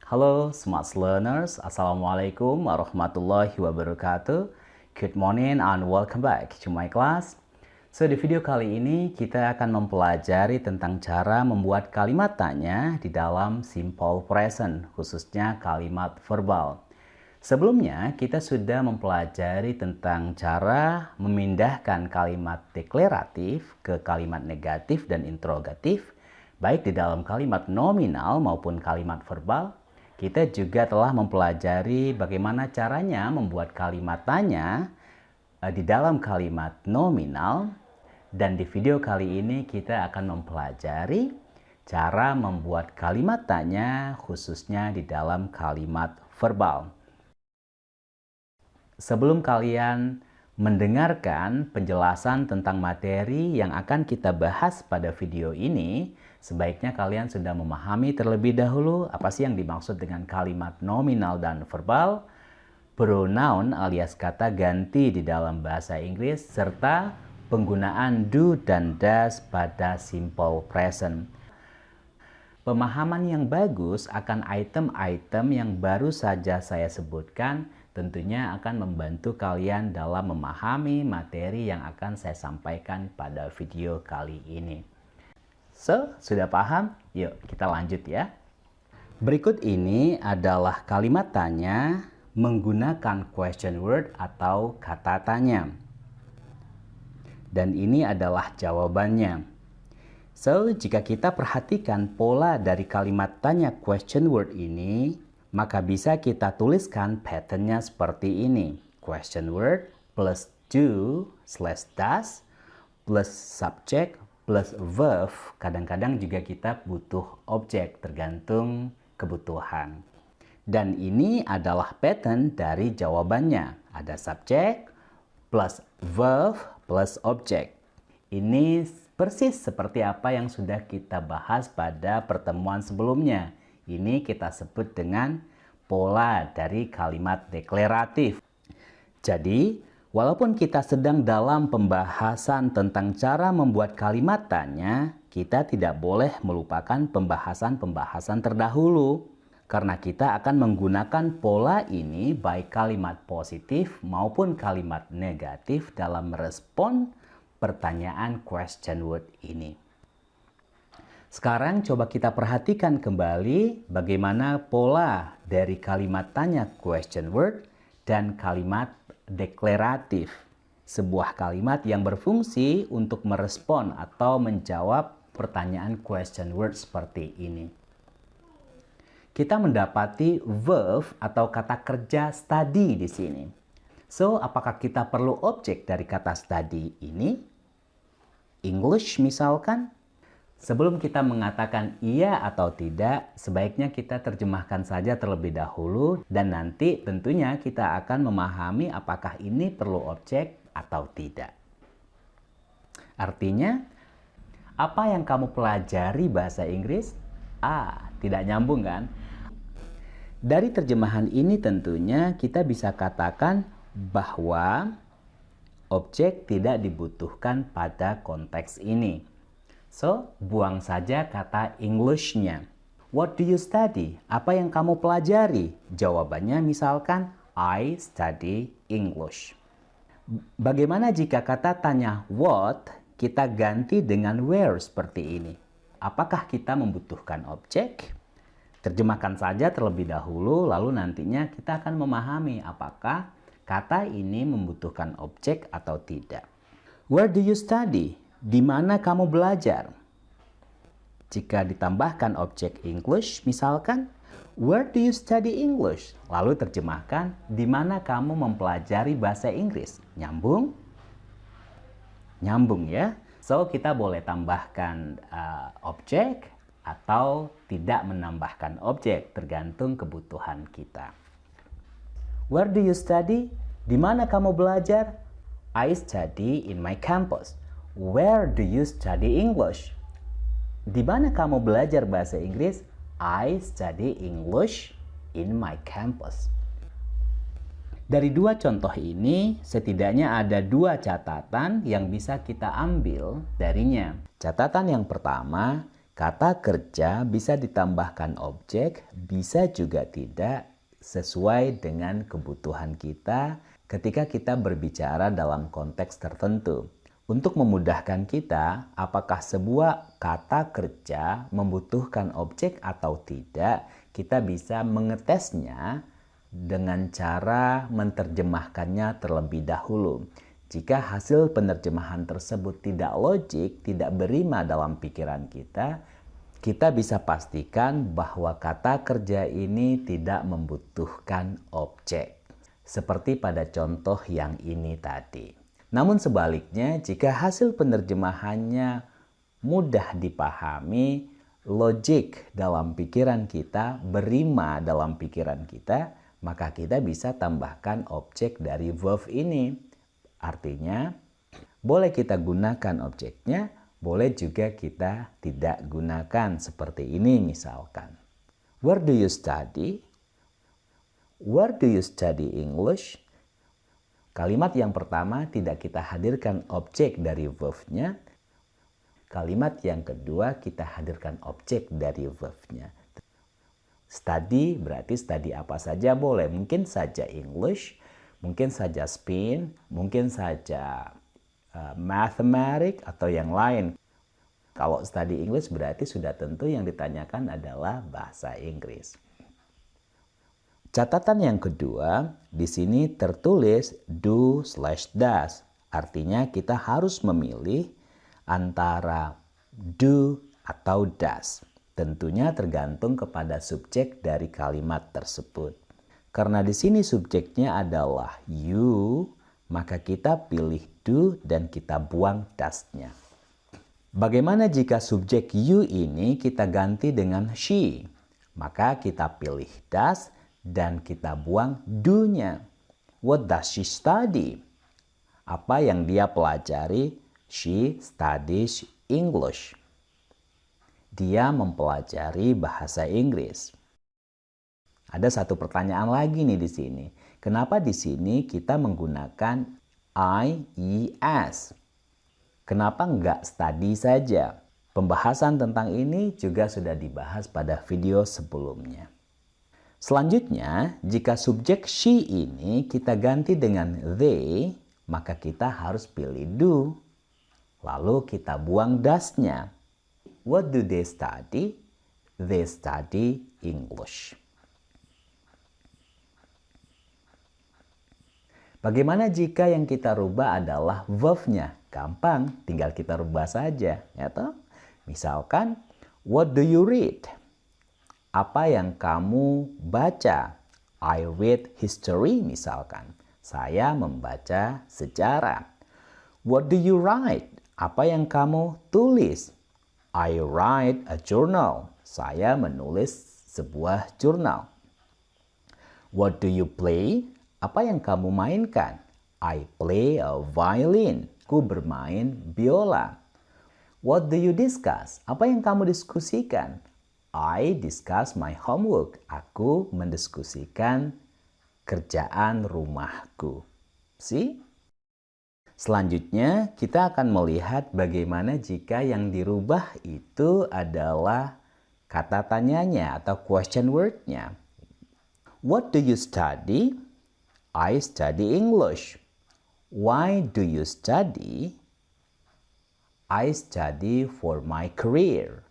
Halo Smart Learners, Assalamualaikum warahmatullahi wabarakatuh. Good morning and welcome back to my class. So, di video kali ini kita akan mempelajari tentang cara membuat kalimat tanya di dalam simple present, khususnya kalimat verbal. Sebelumnya, kita sudah mempelajari tentang cara memindahkan kalimat deklaratif ke kalimat negatif dan interrogatif, baik di dalam kalimat nominal maupun kalimat verbal. Kita juga telah mempelajari bagaimana caranya membuat kalimat tanya di dalam kalimat nominal. Dan di video kali ini kita akan mempelajari cara membuat kalimat tanya khususnya di dalam kalimat verbal. Sebelum kalian mendengarkan penjelasan tentang materi yang akan kita bahas pada video ini, sebaiknya kalian sudah memahami terlebih dahulu apa sih yang dimaksud dengan kalimat nominal dan verbal, pronoun alias kata ganti di dalam bahasa Inggris, serta penggunaan do dan does pada simple present. Pemahaman yang bagus akan item-item yang baru saja saya sebutkan tentunya akan membantu kalian dalam memahami materi yang akan saya sampaikan pada video kali ini. So, sudah paham? Yuk kita lanjut ya. Berikut ini adalah kalimat tanya menggunakan question word atau kata tanya. Dan ini adalah jawabannya. So, jika kita perhatikan pola dari kalimat tanya question word ini, maka bisa kita tuliskan patternnya seperti ini. Question word plus do slash does plus subject plus verb. Kadang-kadang juga kita butuh objek tergantung kebutuhan. Dan ini adalah pattern dari jawabannya. Ada subject plus verb plus objek. Ini persis seperti apa yang sudah kita bahas pada pertemuan sebelumnya. Ini kita sebut dengan pola dari kalimat deklaratif. Jadi, walaupun kita sedang dalam pembahasan tentang cara membuat kalimat tanya, kita tidak boleh melupakan pembahasan-pembahasan terdahulu. Karena kita akan menggunakan pola ini baik kalimat positif maupun kalimat negatif dalam merespon pertanyaan question word ini. Sekarang coba kita perhatikan kembali bagaimana pola dari kalimat tanya question word dan kalimat deklaratif. Sebuah kalimat yang berfungsi untuk merespon atau menjawab pertanyaan question word seperti ini. Kita mendapati verb atau kata kerja study di sini. So, apakah kita perlu objek dari kata study ini? English misalkan? Sebelum kita mengatakan iya atau tidak, sebaiknya kita terjemahkan saja terlebih dahulu dan nanti tentunya kita akan memahami apakah ini perlu objek atau tidak. Artinya, apa yang kamu pelajari bahasa Inggris? Tidak nyambung kan? Dari terjemahan ini tentunya kita bisa katakan bahwa objek tidak dibutuhkan pada konteks ini. So, buang saja kata English-nya. What do you study? Apa yang kamu pelajari? Jawabannya misalkan, I study English. Bagaimana jika kata tanya what, kita ganti dengan where seperti ini? Apakah kita membutuhkan objek? Terjemahkan saja terlebih dahulu, lalu nantinya kita akan memahami apakah kata ini membutuhkan objek atau tidak. Where do you study? Di mana kamu belajar? Jika ditambahkan objek English, misalkan, where do you study English? Lalu terjemahkan, di mana kamu mempelajari bahasa Inggris? Nyambung? Nyambung ya? So, kita boleh tambahkan objek atau tidak menambahkan objek, tergantung kebutuhan kita. Where do you study? Di mana kamu belajar? I study in my campus. Where do you study English? Di mana kamu belajar bahasa Inggris? I study English in my campus. Dari dua contoh ini, setidaknya ada dua catatan yang bisa kita ambil darinya. Catatan yang pertama, Kata kerja bisa ditambahkan objek, bisa juga tidak, sesuai dengan kebutuhan kita ketika kita berbicara dalam konteks tertentu. Untuk memudahkan kita, apakah sebuah kata kerja membutuhkan objek atau tidak, kita bisa mengetesnya dengan cara menerjemahkannya terlebih dahulu. Jika hasil penerjemahan tersebut tidak logik, tidak berima dalam pikiran kita, kita bisa pastikan bahwa kata kerja ini tidak membutuhkan objek. Seperti pada contoh yang ini tadi. Namun sebaliknya, jika hasil penerjemahannya mudah dipahami, logik dalam pikiran kita, berima dalam pikiran kita, maka kita bisa tambahkan objek dari verb ini. Artinya, boleh kita gunakan objeknya, boleh juga kita tidak gunakan. Seperti ini misalkan. Where do you study? Where do you study English? Kalimat yang pertama tidak kita hadirkan objek dari verb-nya. Kalimat yang kedua kita hadirkan objek dari verb-nya. Study berarti study apa saja boleh. Mungkin saja English, mungkin saja Spin, mungkin saja Mathematics atau yang lain. Kalau study English berarti sudah tentu yang ditanyakan adalah bahasa Inggris. Catatan yang kedua, di sini tertulis do/does. Artinya kita harus memilih antara do atau does. Tentunya tergantung kepada subjek dari kalimat tersebut. Karena di sini subjeknya adalah you, maka kita pilih do dan kita buang does-nya. Bagaimana jika subjek you ini kita ganti dengan she? Maka kita pilih does dan kita buang do-nya. What does she study? Apa yang dia pelajari? She studies English. Dia mempelajari bahasa Inggris. Ada satu pertanyaan lagi nih di sini. Kenapa di sini kita menggunakan IES? Kenapa nggak study saja? Pembahasan tentang ini juga sudah dibahas pada video sebelumnya. Selanjutnya, jika subjek she ini kita ganti dengan they, maka kita harus pilih do. Lalu kita buang does-nya. What do they study? They study English. Bagaimana jika yang kita rubah adalah verb-nya? Gampang, tinggal kita rubah saja, ya toh? Misalkan, what do you read? Apa yang kamu baca? I read history misalkan. Saya membaca sejarah. What do you write? Apa yang kamu tulis? I write a journal. Saya menulis sebuah jurnal. What do you play? Apa yang kamu mainkan? I play a violin. Aku bermain biola. What do you discuss? Apa yang kamu diskusikan? I discuss my homework. Aku mendiskusikan kerjaan rumahku. See? Selanjutnya, kita akan melihat bagaimana jika yang dirubah itu adalah kata tanyanya atau question word-nya. What do you study? I study English. Why do you study? I study for my career.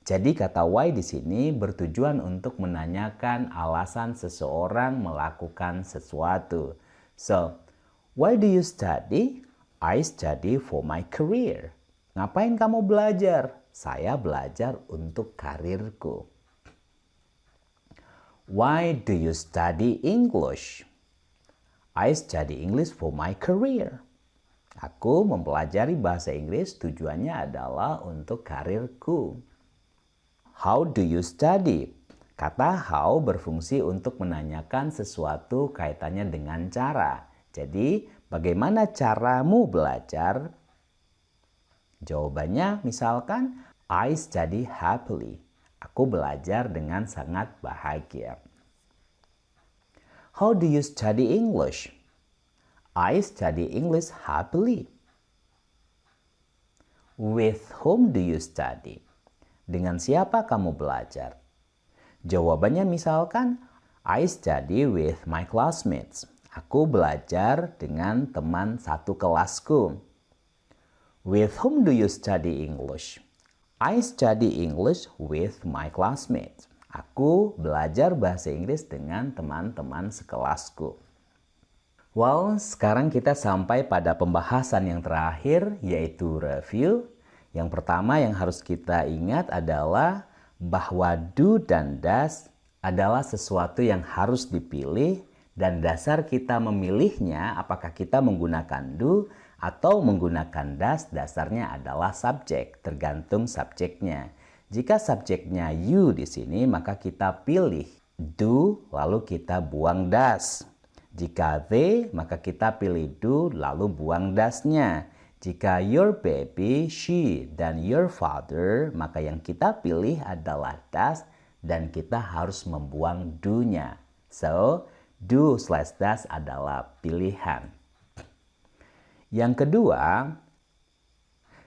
Jadi kata why di sini bertujuan untuk menanyakan alasan seseorang melakukan sesuatu. So, why do you study? I study for my career. Ngapain kamu belajar? Saya belajar untuk karirku. Why do you study English? I study English for my career. Aku mempelajari bahasa Inggris tujuannya adalah untuk karirku. How do you study? Kata how berfungsi untuk menanyakan sesuatu kaitannya dengan cara. Jadi, bagaimana caramu belajar? Jawabannya misalkan, I study happily. Aku belajar dengan sangat bahagia. How do you study English? I study English happily. With whom do you study? Dengan siapa kamu belajar? Jawabannya misalkan, I study with my classmates. Aku belajar dengan teman satu kelasku. With whom do you study English? I study English with my classmates. Aku belajar bahasa Inggris dengan teman-teman sekelasku. Well, sekarang kita sampai pada pembahasan yang terakhir, yaitu review. Yang pertama yang harus kita ingat adalah bahwa do dan does adalah sesuatu yang harus dipilih, dan dasar kita memilihnya apakah kita menggunakan do atau menggunakan does, dasarnya adalah subjek, tergantung subjeknya. Jika subjeknya you di sini, maka kita pilih do lalu kita buang does. Jika they, maka kita pilih do lalu buang does-nya. Jika your baby, she, dan your father, maka yang kita pilih adalah does dan kita harus membuang do-nya. So, do/does adalah pilihan. Yang kedua,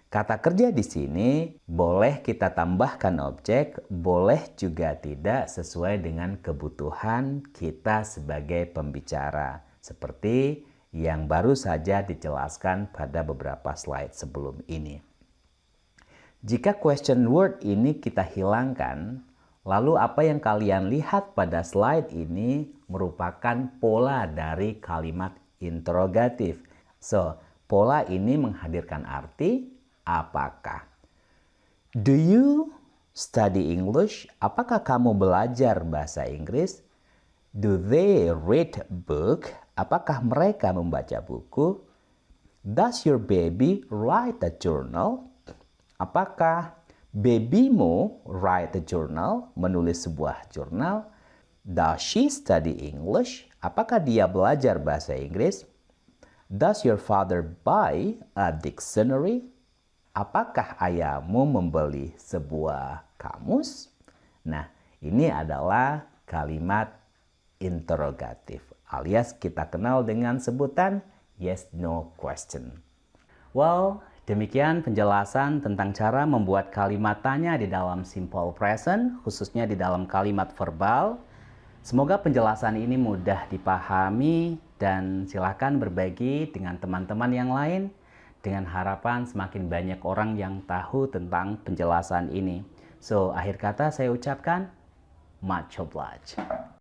kata kerja di sini boleh kita tambahkan objek, boleh juga tidak sesuai dengan kebutuhan kita sebagai pembicara. Seperti yang baru saja dijelaskan pada beberapa slide sebelum ini. Jika question word ini kita hilangkan, lalu apa yang kalian lihat pada slide ini merupakan pola dari kalimat interrogatif. So, pola ini menghadirkan arti apakah. Do you study English? Apakah kamu belajar bahasa Inggris? Do they read book? Apakah mereka membaca buku? Does your baby write a journal? Apakah babymu write a journal? Menulis sebuah jurnal? Does she study English? Apakah dia belajar bahasa Inggris? Does your father buy a dictionary? Apakah ayahmu membeli sebuah kamus? Nah, ini adalah kalimat interrogatif, alias kita kenal dengan sebutan yes no question. Well, demikian penjelasan tentang cara membuat kalimat tanya di dalam simple present, khususnya di dalam kalimat verbal. Semoga penjelasan ini mudah dipahami dan silakan berbagi dengan teman-teman yang lain dengan harapan semakin banyak orang yang tahu tentang penjelasan ini. So, akhir kata saya ucapkan much obliged.